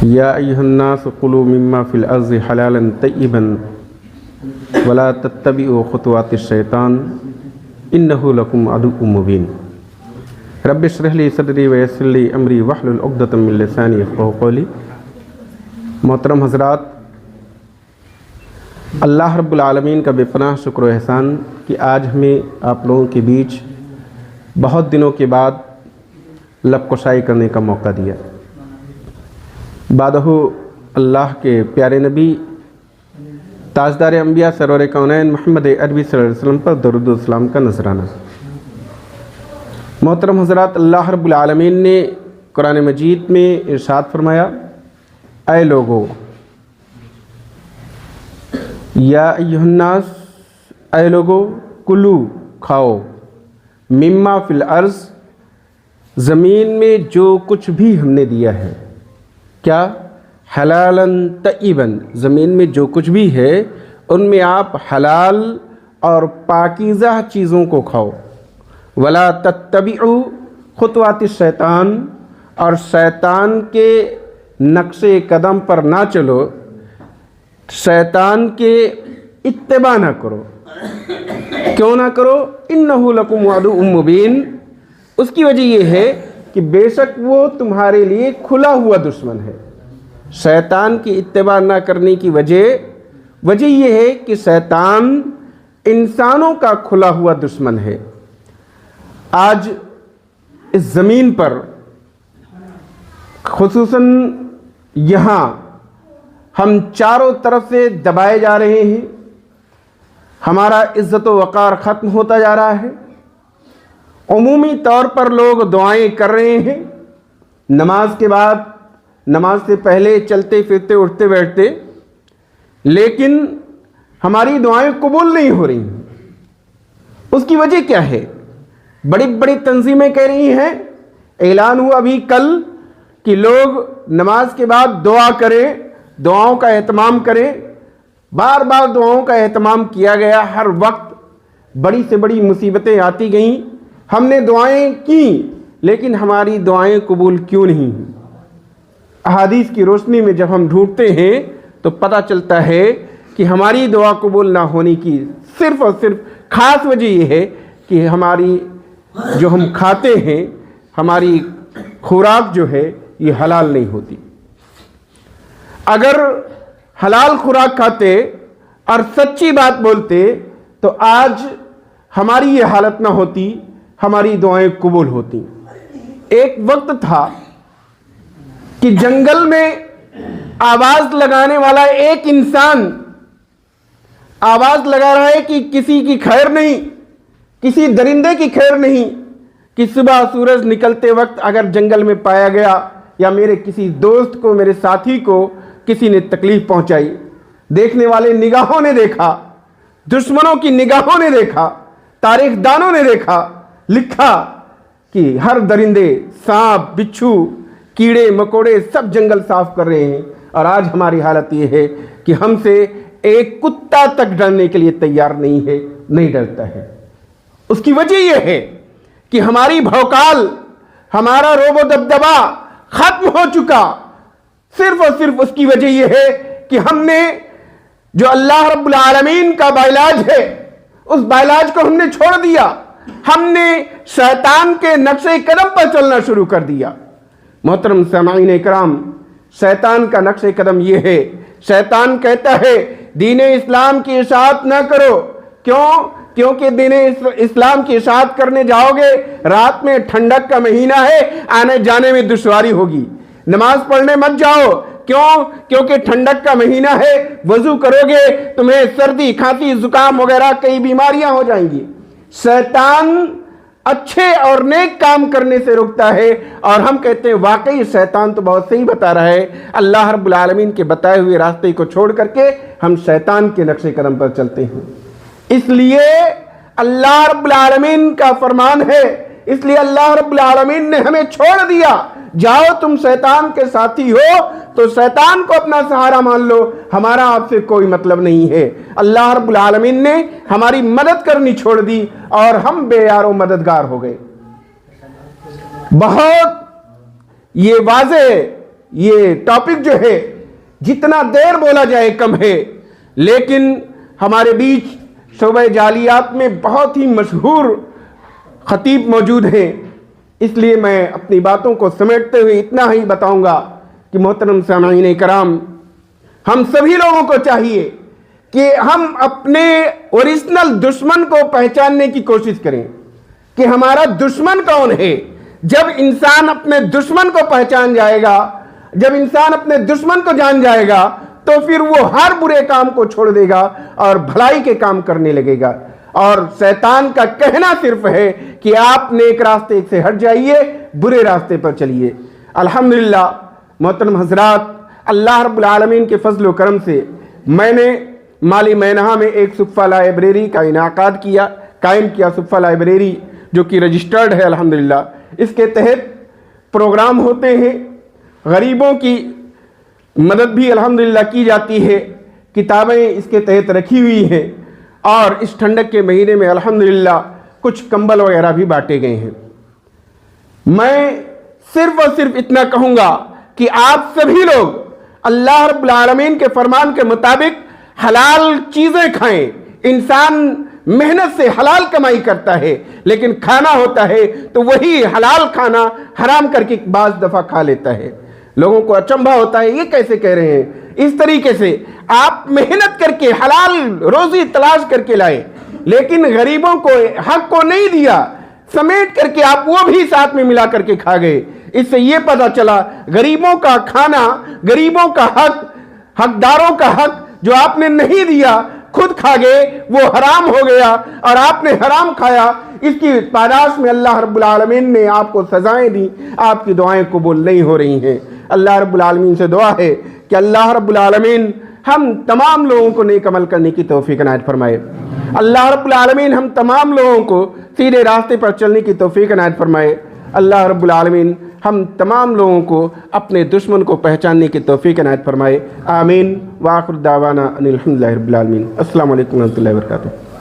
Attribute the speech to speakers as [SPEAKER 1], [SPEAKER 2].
[SPEAKER 1] یا ایھا الناس کلوا مما فی الارض حلالا طیبا ولا تتبعوا خطوات الشیطان انہ لکم عدو مبین۔ رب اشرح لی صدری ویسر لی امری واحلل عقدۃ من لسانی یفقہوا قولی۔ محترم حضرات، اللہ رب العالمین کا بے پناہ شکر و احسان کہ آج ہمیں آپ لوگوں کے بیچ بہت دنوں کے بعد لب کشائی کرنے کا موقع دیا۔ بعدہ اللہ کے پیارے نبی تاجدار انبیاء سرور کونین محمد عربی صلی اللہ علیہ وسلم پر درود و السلام کا نذرانہ۔ محترم حضرات، اللہ رب العالمین نے قرآن مجید میں ارشاد فرمایا، اے لوگو، یا ایھا الناس، اے لوگو، کلو، کھاؤ، مما فی الارض، زمین میں جو کچھ بھی ہم نے دیا ہے، کیا؟ حلالا طیبا، زمین میں جو کچھ بھی ہے ان میں آپ حلال اور پاکیزہ چیزوں کو کھاؤ۔ ولا تتبعوا خطوات الشیطان، اور شیطان کے نقش قدم پر نہ چلو، شیطان کے اتباع نہ کرو۔ کیوں نہ کرو؟ انہ لکم عدو مبین، اس کی وجہ یہ ہے کہ بے شک وہ تمہارے لیے کھلا ہوا دشمن ہے۔ شیطان کی اتباع نہ کرنے کی وجہ یہ ہے کہ شیطان انسانوں کا کھلا ہوا دشمن ہے۔ آج اس زمین پر، خصوصاً یہاں، ہم چاروں طرف سے دبائے جا رہے ہیں، ہمارا عزت و وقار ختم ہوتا جا رہا ہے۔ عمومی طور پر لوگ دعائیں کر رہے ہیں، نماز کے بعد، نماز سے پہلے، چلتے پھرتے، اٹھتے بیٹھتے، لیکن ہماری دعائیں قبول نہیں ہو رہی ہیں۔ اس کی وجہ کیا ہے؟ بڑی بڑی تنظیمیں کہہ رہی ہیں، اعلان ہوا ابھی کل کہ لوگ نماز کے بعد دعا کریں، دعاؤں کا اہتمام کریں۔ بار بار دعاؤں کا اہتمام کیا گیا، ہر وقت بڑی سے بڑی مصیبتیں آتی گئیں، ہم نے دعائیں کیں، لیکن ہماری دعائیں قبول کیوں نہیں ہوئیں؟ احادیث کی روشنی میں جب ہم ڈھونڈتے ہیں تو پتہ چلتا ہے کہ ہماری دعا قبول نہ ہونے کی صرف اور صرف خاص وجہ یہ ہے کہ ہماری جو ہم کھاتے ہیں، ہماری خوراک جو ہے یہ حلال نہیں ہوتی۔ اگر حلال خوراک کھاتے اور سچی بات بولتے تو آج ہماری یہ حالت نہ ہوتی، ہماری دعائیں قبول ہوتی۔ ایک وقت تھا کہ جنگل میں آواز لگانے والا ایک انسان آواز لگا رہا ہے کہ کسی کی خیر نہیں، کسی درندے کی خیر نہیں، کہ صبح سورج نکلتے وقت اگر جنگل میں پایا گیا یا میرے کسی دوست کو، میرے ساتھی کو کسی نے تکلیف پہنچائی، دیکھنے والے نگاہوں نے دیکھا، دشمنوں کی نگاہوں نے دیکھا، تاریخ دانوں نے دیکھا، لکھا کہ ہر درندے، سانپ، بچھو، کیڑے مکوڑے سب جنگل صاف کر رہے ہیں، اور آج ہماری حالت یہ ہے کہ ہم سے ایک کتا تک ڈرنے کے لیے تیار نہیں ہے، نہیں ڈرتا ہے۔ اس کی وجہ یہ ہے کہ ہماری بھوکال، ہمارا روب و دبدبا ختم ہو چکا۔ صرف اور صرف اس کی وجہ یہ ہے کہ ہم نے جو اللہ رب العالمین کا باعلاج ہے، اس باعلاج کو ہم نے چھوڑ دیا، ہم نے شیطان کے نقش قدم پر چلنا شروع کر دیا۔ محترم سامعین اکرام، شیطان کا نقش قدم یہ ہے، شیطان کہتا ہے دین اسلام کی اشاعت نہ کرو۔ کیوں؟ کیونکہ دین اسلام کی اشاعت کرنے جاؤ گے، رات میں ٹھنڈک کا مہینہ ہے، آنے جانے میں دشواری ہوگی۔ نماز پڑھنے مت جاؤ، کیوں؟ کیونکہ ٹھنڈک کا مہینہ ہے، وضو کرو گے تمہیں سردی، کھانسی، زکام وغیرہ کئی بیماریاں ہو جائیں گی۔ شیطان اچھے اور نیک کام کرنے سے روکتا ہے، اور ہم کہتے ہیں واقعی شیطان تو بہت صحیح بتا رہا ہے۔ اللہ رب العالمین کے بتائے ہوئے راستے کو چھوڑ کر کے ہم شیطان کے نقش قدم پر چلتے ہیں۔ اس لیے اللہ رب العالمین کا فرمان ہے، اس لیے اللہ رب العالمین نے ہمیں چھوڑ دیا، جاؤ تم شیطان کے ساتھی ہو تو شیطان کو اپنا سہارا مان لو، ہمارا آپ سے کوئی مطلب نہیں ہے۔ اللہ رب العالمین نے ہماری مدد کرنی چھوڑ دی اور ہم بے یار و مددگار ہو گئے۔ بہت یہ واضح یہ ٹاپک جو ہے جتنا دیر بولا جائے کم ہے، لیکن ہمارے بیچ شعبہ جعلیات میں بہت ہی مشہور خطیب موجود ہیں، اس لیے میں اپنی باتوں کو سمیٹتے ہوئے اتنا ہی بتاؤں گا کہ محترم سامعین کرام، ہم سبھی لوگوں کو چاہیے کہ ہم اپنے اوریجنل دشمن کو پہچاننے کی کوشش کریں کہ ہمارا دشمن کون ہے۔ جب انسان اپنے دشمن کو پہچان جائے گا، جب انسان اپنے دشمن کو جان جائے گا، تو پھر وہ ہر برے کام کو چھوڑ دے گا اور بھلائی کے کام کرنے لگے گا۔ اور شیطان کا کہنا صرف ہے کہ آپ نیک راستے سے ہٹ جائیے، برے راستے پر چلیے۔ الحمدللہ محترم حضرات، اللہ رب العالمین کے فضل و کرم سے میں نے مالی مینہا میں ایک صفحہ لائبریری کا انعقاد کیا، قائم کیا، صفحہ لائبریری جو کہ رجسٹرڈ ہے الحمدللہ۔ اس کے تحت پروگرام ہوتے ہیں، غریبوں کی مدد بھی الحمدللہ کی جاتی ہے، کتابیں اس کے تحت رکھی ہوئی ہیں، اور اس ٹھنڈک کے مہینے میں الحمدللہ کچھ کمبل وغیرہ بھی بانٹے گئے ہیں۔ میں صرف اور صرف اتنا کہوں گا کہ آپ سبھی لوگ اللہ رب العالمین کے فرمان کے مطابق حلال چیزیں کھائیں۔ انسان محنت سے حلال کمائی کرتا ہے، لیکن کھانا ہوتا ہے تو وہی حلال کھانا حرام کر کے بعض دفعہ کھا لیتا ہے۔ لوگوں کو اچنبھا ہوتا ہے، یہ کیسے کہہ رہے ہیں؟ اس طریقے سے آپ محنت کر کے حلال روزی تلاش کر کے لائے، لیکن غریبوں کو حق کو نہیں دیا، سمیٹ کر کے آپ وہ بھی ساتھ میں ملا کر کے کھا گئے۔ اس سے یہ پتہ چلا غریبوں کا کھانا، غریبوں کا حق، حقداروں کا حق جو آپ نے نہیں دیا، خود کھا گئے، وہ حرام ہو گیا اور آپ نے حرام کھایا۔ اس کی پاداش میں اللہ رب العالمین نے آپ کو سزائیں دی، آپ کی دعائیں قبول نہیں ہو رہی ہیں۔ اللہ رب العالمین سے دعا ہے کہ اللہ رب العالمین ہم تمام لوگوں کو نیک عمل کرنے کی توفیق عنایت فرمائے۔ اللہ رب العالمین ہم تمام لوگوں کو سیدھے راستے پر چلنے کی توفیق عنایت فرمائے۔ اللہ رب العالمین ہم تمام لوگوں کو اپنے دشمن کو پہچاننے کی توفیق عنایت فرمائے۔ آمین۔ وآخر دعوانا ان الحمدللہ رب العالمین۔ السلام علیکم ورحمۃ اللہ وبرکاتہ۔